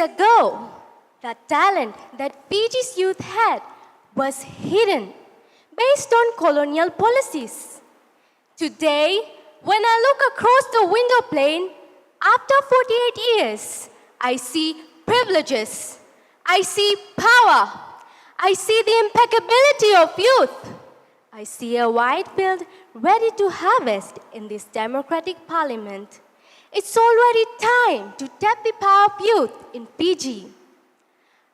ago, the talent that Fiji's youth had was hidden based on colonial policies. Today, when I look across the window plane, after 48 years, I see privileges, I see power, I see the impeccability of youth. I see a wide field ready to harvest in this democratic parliament. It's already time to tap the power of youth in Fiji.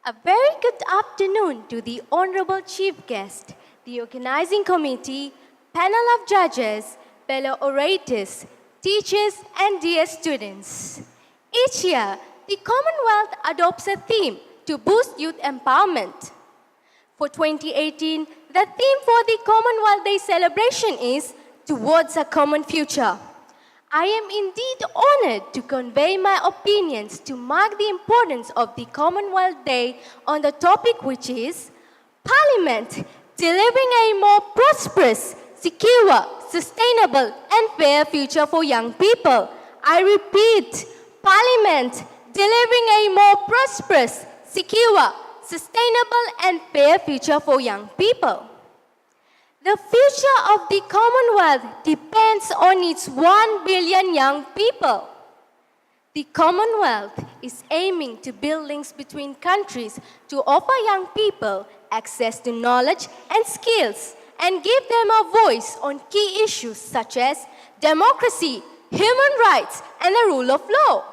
A very good afternoon to the Honorable Chief Guest, the Organizing Committee, panel of judges, fellow orators, teachers, and dear students. Each year, the Commonwealth adopts a theme to boost youth empowerment. For 2018, the theme for the Commonwealth Day Celebration is Towards a Common Future. I am indeed honored to convey my opinions to mark the importance of the Commonwealth Day on the topic which is Parliament, delivering a more prosperous, secure, sustainable and fair future for young people. I repeat, Parliament, delivering a more prosperous, secure, sustainable and fair future for young people. The future of the Commonwealth depends on its 1 billion young people. The Commonwealth is aiming to build links between countries to offer young people access to knowledge and skills and give them a voice on key issues such as democracy, human rights, and the rule of law.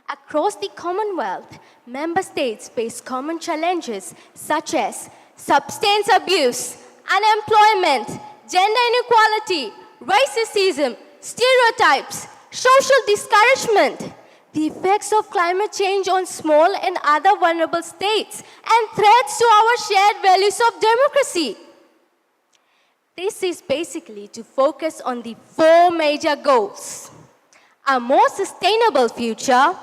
Across the Commonwealth, member states face common challenges such as substance abuse, unemployment, gender inequality, racism, stereotypes, social discouragement, the effects of climate change on small and other vulnerable states, and threats to our shared values of democracy. This is basically to focus on the 4 major goals: a more sustainable future,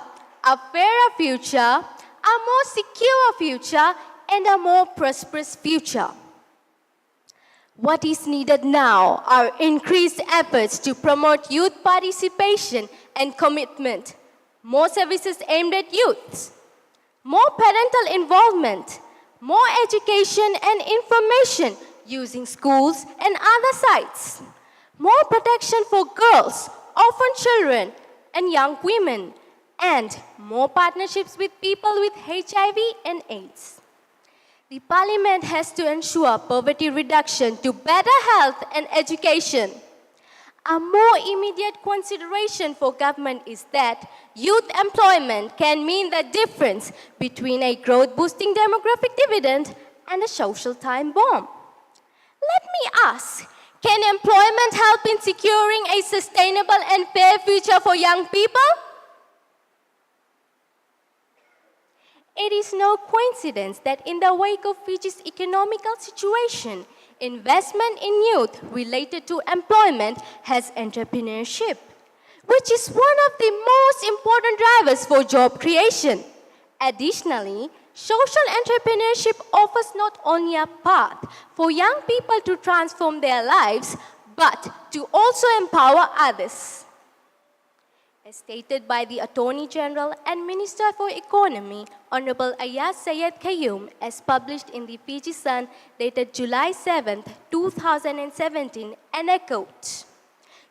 a fairer future, a more secure future, and a more prosperous future. What is needed now are increased efforts to promote youth participation and commitment, more services aimed at youths, more parental involvement, more education and information using schools and other sites, more protection for girls, orphan children, and young women, and more partnerships with people with HIV and AIDS. The Parliament has to ensure poverty reduction to better health and education. A more immediate consideration for government is that youth employment can mean the difference between a growth-boosting demographic dividend and a social time bomb. Let me ask, can employment help in securing a sustainable and fair future for young people? It is no coincidence that in the wake of Fiji's economical situation, investment in youth related to employment has entrepreneurship, which is one of the most important drivers for job creation. Additionally, social entrepreneurship offers not only a path for young people to transform their lives, but to also empower others. As stated by the Attorney General and Minister for Economy, Honorable Ayaz Sayed Qayyum, as published in the Fiji Sun dated July 7, 2017, and I quote,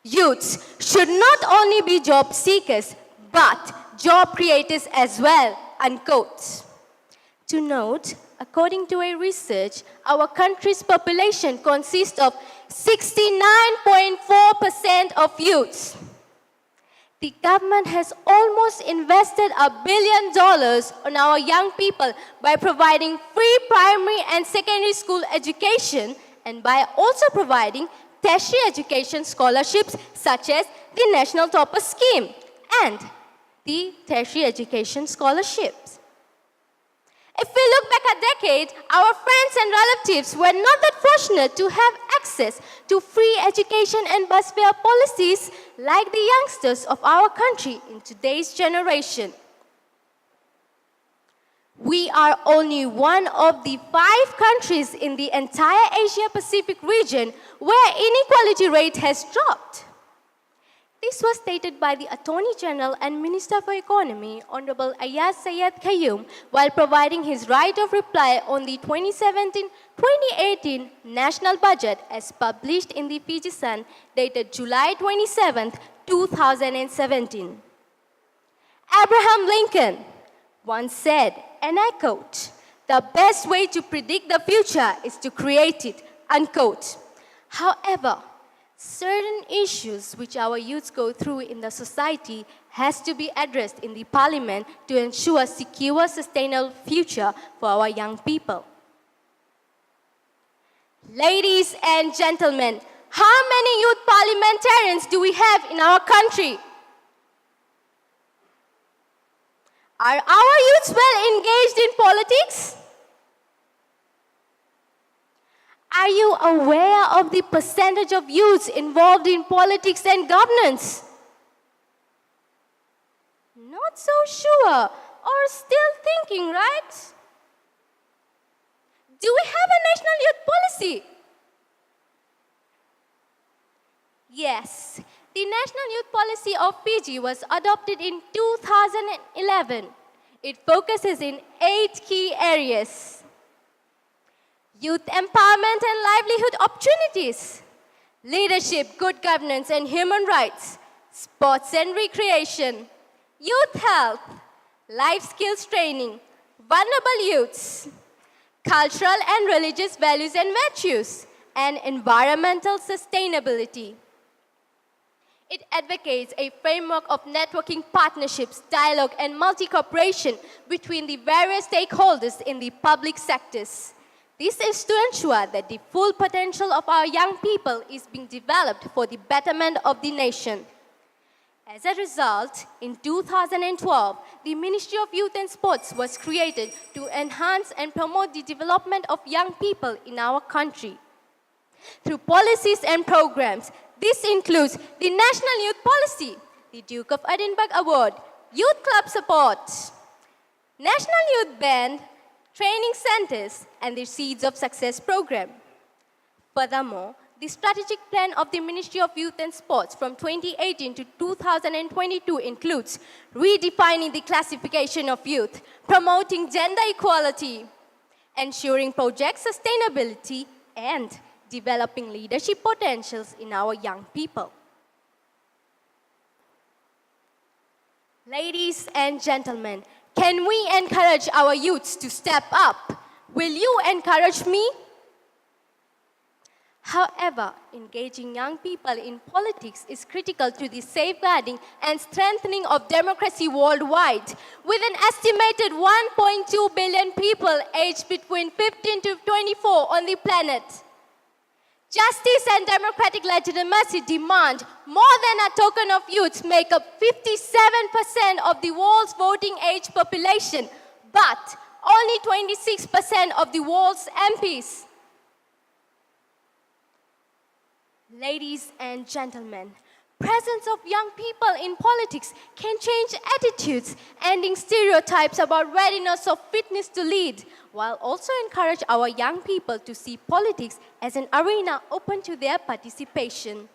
"Youths should not only be job seekers, but job creators as well," unquote. To note, according to a research, our country's population consists of 69.4% of youths. The government has almost invested $1 billion on our young people by providing free primary and secondary school education and by also providing tertiary education scholarships such as the National Topper Scheme and the Tertiary Education Scholarships. If we look back a decade, our friends and relatives were not that fortunate to have access to free education and bus fare policies like the youngsters of our country in today's generation. We are only one of the 5 countries in the entire Asia-Pacific region where inequality rate has dropped. This was stated by the Attorney General and Minister for Economy, Honorable Ayaz Sayed Khayyum, while providing his right of reply on the 2017-2018 National Budget as published in the Fiji Sun, dated July 27, 2017. Abraham Lincoln once said, and I quote, "The best way to predict the future is to create it," unquote. However, certain issues which our youths go through in the society has to be addressed in the parliament to ensure a secure, sustainable future for our young people. Ladies and gentlemen, how many youth parliamentarians do we have in our country? Are our youths well engaged in politics? Are you aware of the percentage of youths involved in politics and governance? Not so sure, or still thinking, right? Do we have a national youth policy? Yes, the National Youth Policy of Fiji was adopted in 2011. It focuses in 8 key areas: youth empowerment and livelihood opportunities, leadership, good governance and human rights, sports and recreation, youth health, life skills training, vulnerable youths, cultural and religious values and virtues, and environmental sustainability. It advocates a framework of networking partnerships, dialogue, and multi-cooperation between the various stakeholders in the public sectors. This is to ensure that the full potential of our young people is being developed for the betterment of the nation. As a result, in 2012, the Ministry of Youth and Sports was created to enhance and promote the development of young people in our country. Through policies and programs, this includes the National Youth Policy, the Duke of Edinburgh Award, Youth Club Support, National Youth Band, training centers, and the Seeds of Success program. Furthermore, the strategic plan of the Ministry of Youth and Sports from 2018 to 2022 includes redefining the classification of youth, promoting gender equality, ensuring project sustainability, and developing leadership potentials in our young people. Ladies and gentlemen, can we encourage our youths to step up? Will you encourage me? However, engaging young people in politics is critical to the safeguarding and strengthening of democracy worldwide, with an estimated 1.2 billion people aged between 15 to 24 on the planet. Justice and democratic legitimacy demand more than a token of youth make up 57% of the world's voting age population, but only 26% of the world's MPs. Ladies and gentlemen, presence of young people in politics can change attitudes, ending stereotypes about readiness or fitness to lead, while also encourage our young people to see politics as an arena open to their participation.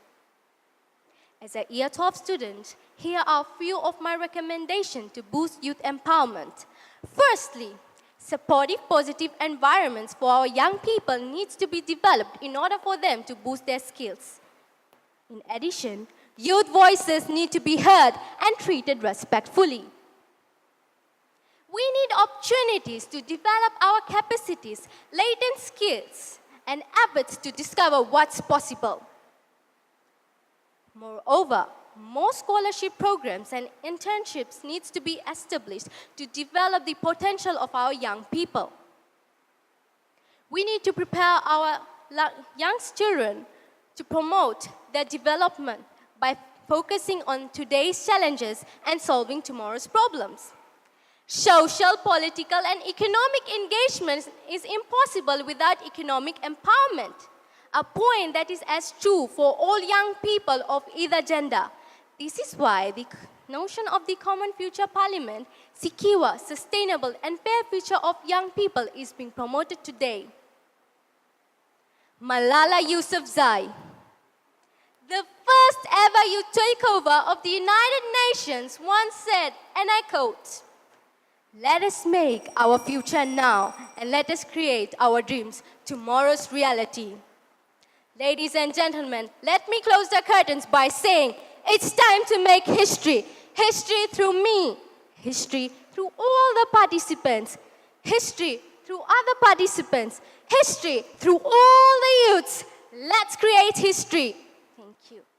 As a Year 12 student, here are a few of my recommendations to boost youth empowerment. Firstly, supportive, positive environments for our young people needs to be developed in order for them to boost their skills. In addition, youth voices need to be heard and treated respectfully. We need opportunities to develop our capacities, latent skills, and efforts to discover what's possible. Moreover, more scholarship programs and internships needs to be established to develop the potential of our young people. We need to prepare our young children to promote their development by focusing on today's challenges and solving tomorrow's problems. Social, political, and economic engagement is impossible without economic empowerment, a point that is as true for all young people of either gender. This is why the notion of the Common Future Parliament, secure, sustainable, and fair future of young people is being promoted today. Malala Yousafzai. The first ever youth takeover of the United Nations once said, and I quote, "Let us make our future now and let us create our dreams tomorrow's reality." Ladies and gentlemen, let me close the curtains by saying it's time to make history. History through me. History through all the participants. History through other participants. History through all the youths. Let's create history. Thank you.